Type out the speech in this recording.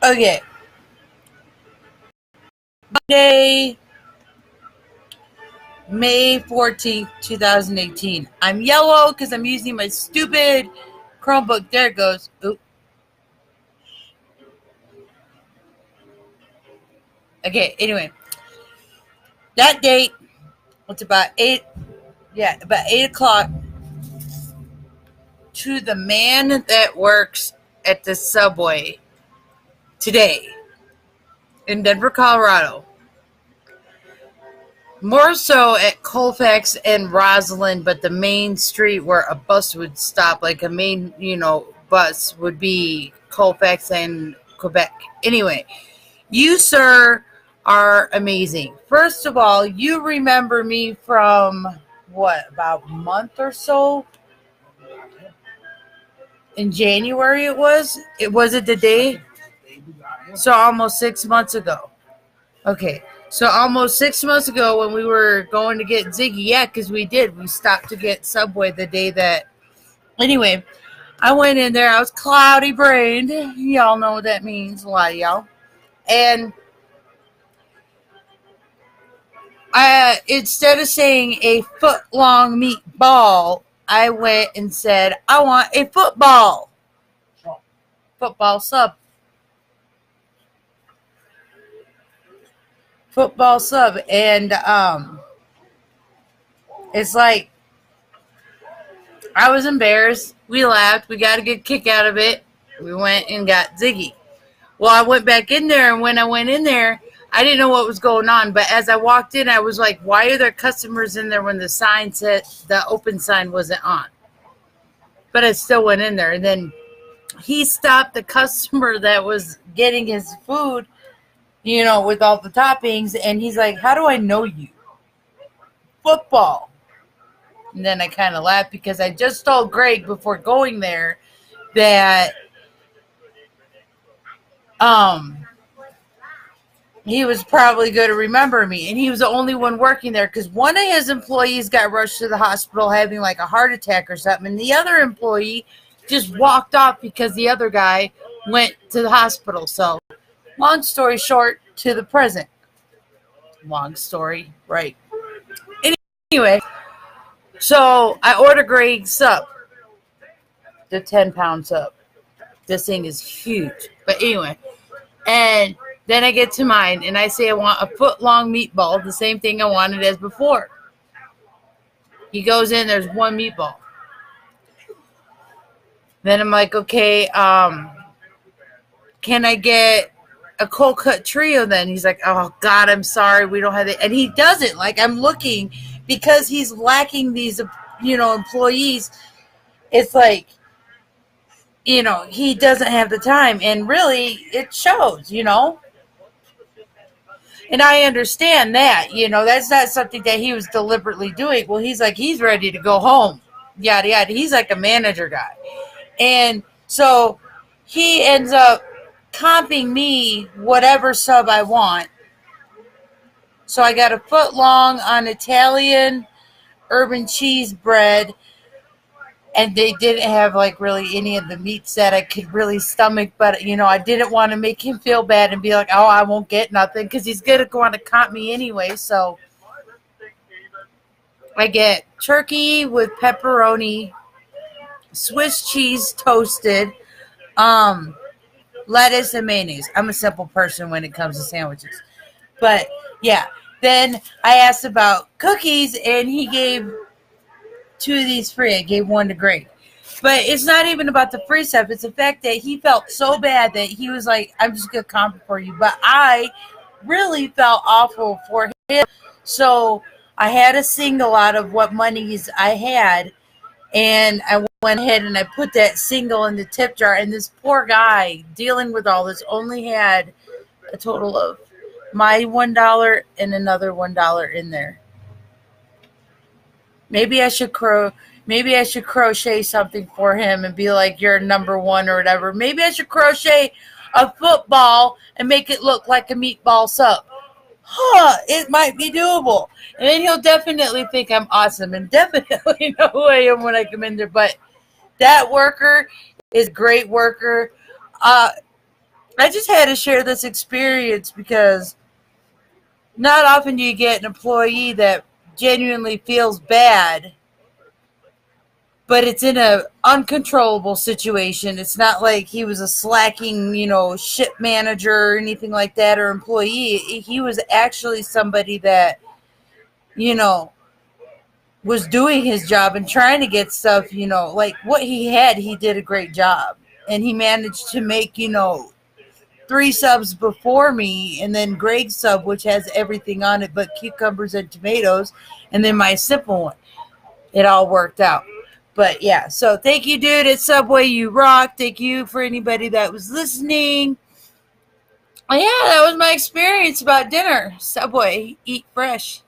Okay. Monday, May 14th, 2018. I'm yellow because I'm using my stupid Chromebook. There it goes. Oop. Okay, anyway. That date, it's about 8, yeah, about 8 o'clock, to the man that works at the subway today in Denver, Colorado. More so at Colfax and Roslyn, but the main street where a bus would stop, like a main, bus, would be Colfax and Quebec. Anyway, you, sir, are amazing. First of all, you remember me from what, about a month or so? In January it was? Was it the day? So almost 6 months ago. Okay. So almost 6 months ago when we were going to get Ziggy, yeah, because we did. We stopped to get Subway the day that. Anyway, I went in there. I was cloudy brained. Y'all know what that means, a lot of y'all. And instead of saying a foot long meatball, I went and said, I want a football. Football sub. Football sub. And it's like, I was embarrassed. We laughed. We got a good kick out of it. We went and got Ziggy. Well, I went back in there, and when I went in there, I didn't know what was going on. But as I walked in, I was like, why are there customers in there when the sign said the open sign wasn't on? But I still went in there. And then he stopped the customer that was getting his food, with all the toppings. And he's like, how do I know you? Football. And then I kind of laughed because I just told Greg before going there that he was probably going to remember me. And he was the only one working there because one of his employees got rushed to the hospital having like a heart attack or something. And the other employee just walked off because the other guy went to the hospital. So long story short, to the present. Long story, right. Anyway, so I order Greg's sub, the 10-pound sub. This thing is huge. But anyway, and then I get to mine, and I say I want a foot-long meatball, the same thing I wanted as before. He goes in, there's one meatball. Then I'm like, okay, can I get a cold cut trio then? He's like, oh, God, I'm sorry, we don't have it. And he doesn't. Like, I'm looking, because he's lacking these, employees. It's like, he doesn't have the time. And really, it shows, And I understand that, that's not something that he was deliberately doing. Well, he's like, he's ready to go home. Yada, yada. He's like a manager guy. And so he ends up comping me whatever sub I want. So I got a foot long on Italian urban cheese bread. And they didn't have like really any of the meats that I could really stomach. But, I didn't want to make him feel bad and be like, oh, I won't get nothing. Because he's going to want to comp me anyway. So I get turkey with pepperoni, Swiss cheese toasted, lettuce and mayonnaise. I'm a simple person when it comes to sandwiches. But, yeah. Then I asked about cookies, and he gave 2 of these free. I gave 1 to Greg. But it's not even about the free stuff. It's the fact that he felt so bad that he was like, I'm just going to comp for you. But I really felt awful for him. So I had a single out of what monies I had. And I went ahead and I put that single in the tip jar. And this poor guy dealing with all this only had a total of my $1 and another $1 in there. Maybe I should crochet something for him and be like, you're number 1 or whatever. Maybe I should crochet a football and make it look like a meatball sub. It might be doable. And then he'll definitely think I'm awesome and definitely know who I am when I come in there. But that worker is a great worker. I just had to share this experience because not often do you get an employee that genuinely feels bad, but it's in a uncontrollable situation. It's not like he was a slacking, ship manager or anything like that, or employee. He was actually somebody that, you know, was doing his job and trying to get stuff, like what he had, he did a great job. And he managed to make, three subs before me, and then Greg's sub, which has everything on it but cucumbers and tomatoes, and then my simple one. It all worked out. But yeah, so thank you, dude, at Subway. You rock. Thank you for anybody that was listening. Yeah, that was my experience about dinner. Subway, eat fresh.